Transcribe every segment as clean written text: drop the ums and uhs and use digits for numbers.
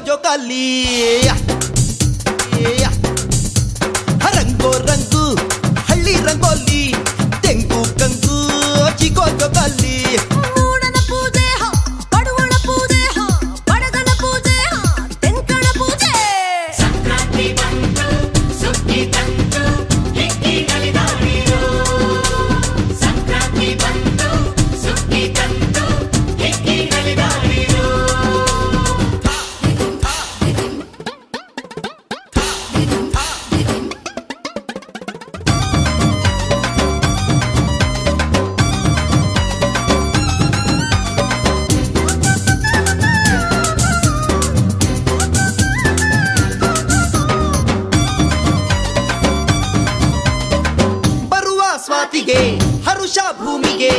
ಜೋಕಾಲಿ ರಂಗೋ ರಂಗು ಹಳ್ಳಿ ರಂಗೋಲಿ ತೆಂಗು ಕಂಗು ಚಿಗೋ ಜೋಕಾಲಿ ಸ್ವಾತಿಗೆ ಹರುಷ ಭೂಮಿಗೆ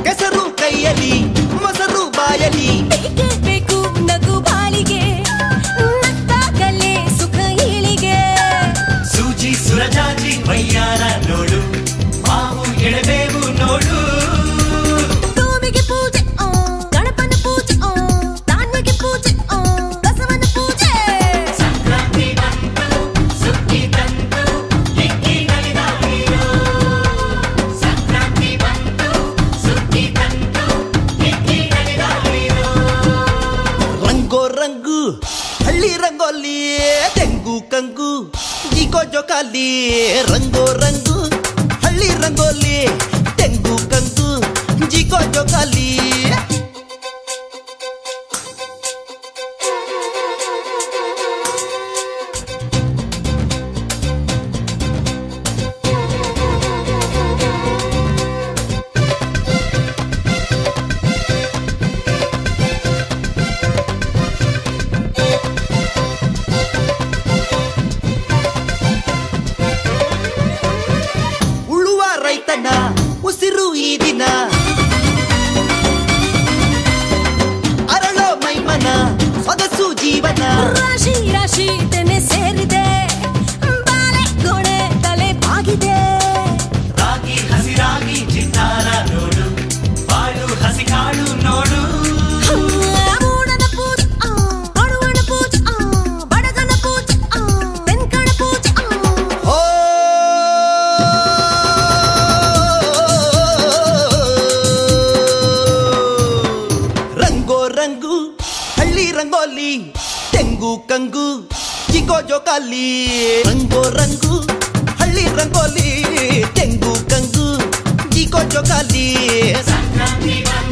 ಕೆಸರು ಕೈಯಲ್ಲಿ ಮೊಸರು ಬಾಯಲಿ ಬೇಕು ನಗು ಬಾಳಿಗೆ ನಕ್ಕಾಗಲೇ ಸುಖ ಹೀಳಿಗೆ ಸೂಜಿ ಸುರಜಾಜಿ ವಯ್ಯಾರ ನೋಡು ಮಾವು ಎಳೆಬೇವು ನೋಡು ಭೂಮಿಗೆ ಪೂಜೆ ಗಣಪನ ಪೂಜೆ ಧಾನ್ಯಗೆ ಪೂಜೆ ಬಸವನ ಪೂಜೆ ಸಂಕ್ರಾಂತಿ ಬಂತು ಸುಗ್ಗಿ ತಂತು ಹಿಕ್ಕಿ ನಲಿದಾಡಿರೋ ಸಂಕ್ರಾಂತಿ ಬಂತು ಸುಗ್ಗಿ ತಂತು ಹಿಕ್ಕಿ ನಲಿದಾಡಿರೋ ರಂಗೋ ರಂಗು ಹಳ್ಳಿ ರಂಗೋಲಿ ತೆಂಗು ಕಂಗು ಜಿಗೋ ಜೋಕಾಲಿ ರಂಗೋ ರಂಗು ಹಳ್ಳಿ ರಂಗೋಲಿ ತೆಂಗು ಕಂಗು ಜಿಗೋ ಜೋಕಾಲಿ ಉಳುವ ರೈತನ ಉಸಿರು ಈ ದಿನ ಅರಳೋ ಮೈಮನ ಸೊಗಸು ಜೀವನ ರಾಶಿ ರಾಶಿ ತೆನೆ ಸೇರಿದೆ ಬಾಳೆ ಗೊಣೆ ತಲೆ ಬಾಗಿದೆ ರಾಗಿ ಹಸಿರಾಗಿ ಚಿತ್ತಾರ ನೋಡು ಬಾಳು ಹಸಿ ಕಾಳು ನೋಡು ಮೂಡನ ಪೂಜೆ ಬಡವನ ಪೂಜೆ ಬಡಗನ ಪೂಜೆ ಬೆನ್ಕಣ ಪೂಜೆ ಓ ರಂಗೋ ರಂಗು ಹಳ್ಳಿ ರಂಗೋಲಿ ತೆಂಗು ಕಂಗು ಜಿಗೋ ಜೋಕಾಲಿ ರಂಗೋ ರಂಗು ಹಳ್ಳಿ ರಂಗೋಲಿ ತೆಂಗು ಕಂಗು ಜಿಗೋ ಜೋಕಾಲಿ ಸಂಕ್ರಾಂತಿ ಬಂತು